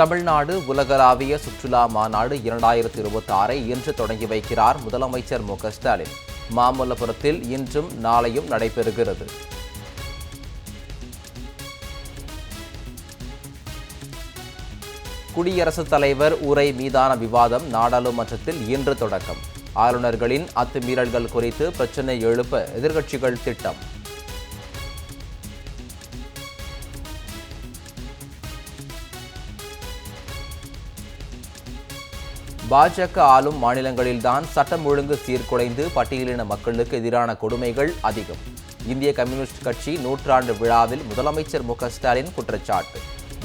தமிழ்நாடு உலகளாவிய சுற்றுலா மாநாடு 2026 இன்று தொடங்கி வைக்கிறார் முதலமைச்சர் மு.க.ஸ்டாலின். மாமல்லபுரத்தில் இன்றும் நாளையும் நடைபெறுகிறது. குடியரசுத் தலைவர் உரை மீதான விவாதம் நாடாளுமன்றத்தில் இன்று தொடக்கம். ஆளுநர்களின் அத்துமீறல்கள் குறித்து பிரச்சினை எழுப்ப எதிர்க்கட்சிகள் திட்டம். பாஜக ஆளும் மாநிலங்களில்தான் சட்டம் ஒழுங்கு சீர்குலைந்து பட்டியலின மக்களுக்கு எதிரான கொடுமைகள் அதிகம். இந்திய கம்யூனிஸ்ட் கட்சி நூற்றாண்டு விழாவில் முதலமைச்சர் மு.க.ஸ்டாலின் குற்றச்சாட்டு.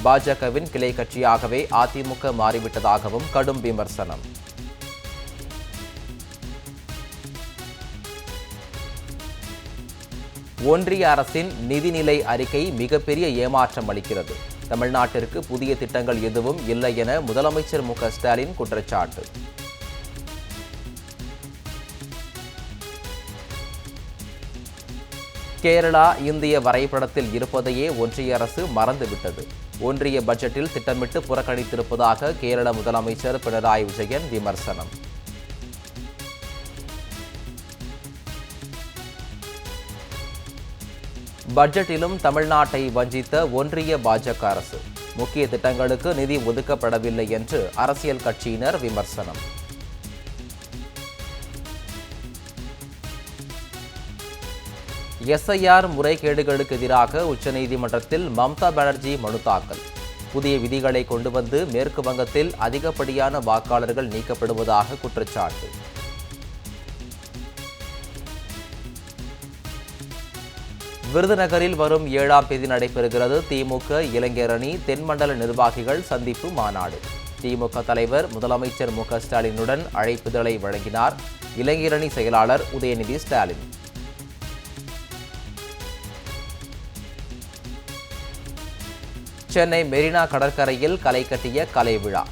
பாஜகவின் கிளை கட்சியாகவே அதிமுக மாறிவிட்டதாகவும் கடும் விமர்சனம். ஒன்றிய அரசின் நிதிநிலை அறிக்கை மிகப்பெரிய ஏமாற்றம் அளிக்கிறது. தமிழ்நாட்டிற்கு புதிய திட்டங்கள் எதுவும் இல்லை என முதலமைச்சர் மு.க.ஸ்டாலின் குற்றச்சாட்டு. கேரளா இந்திய வரைபடத்தில் இருப்பதையே ஒன்றிய அரசு மறந்துவிட்டது. ஒன்றிய பட்ஜெட்டில் திட்டமிட்டு புறக்கணித்திருப்பதாக கேரள முதலமைச்சர் பினராயி விஜயன் விமர்சனம். பட்ஜெட்டிலும் தமிழ்நாட்டை வஞ்சித்த ஒன்றிய பாஜக அரசு. முக்கிய திட்டங்களுக்கு நிதி ஒதுக்கப்படவில்லை என்று அரசியல் கட்சியினர் விமர்சனம். எஸ்ஐஆர் முறைகேடுகளுக்கு எதிராக உச்சநீதிமன்றத்தில் மம்தா பானர்ஜி மனு தாக்கல். புதிய விதிகளை கொண்டு வந்து மேற்கு வங்கத்தில் அதிகப்படியான வாக்காளர்கள் நீக்கப்படுவதாக குற்றச்சாட்டு. விருதுநகரில் வரும் 7ஆம் தேதி நடைபெறுகிறது திமுக இளைஞரணி தென்மண்டல நிர்வாகிகள் சந்திப்பு மாநாடு. திமுக தலைவர் முதலமைச்சர் மு.க.ஸ்டாலினுடன் அழைப்புதலை வழங்கினார் இளைஞரணி செயலாளர் உதயநிதி ஸ்டாலின். சென்னை மெரினா கடற்கரையில் களை கட்டிய கலை விழா.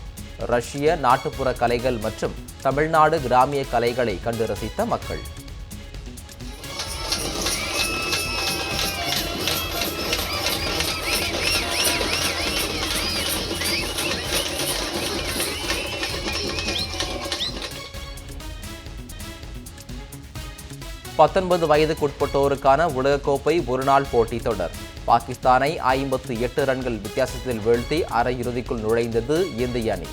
ரஷ்ய நாட்டுப்புற கலைகள் மற்றும் தமிழ்நாடு கிராமிய கலைகளை கண்டு ரசித்த மக்கள். வயதுக்குட்பட்டோருக்கான உலகக்கோப்பை ஒருநாள் போட்டி தொடர். பாகிஸ்தானை 58 ரன்கள் வித்தியாசத்தில் வீழ்த்தி அரையிறுதிக்குள் நுழைந்தது இந்திய அணி.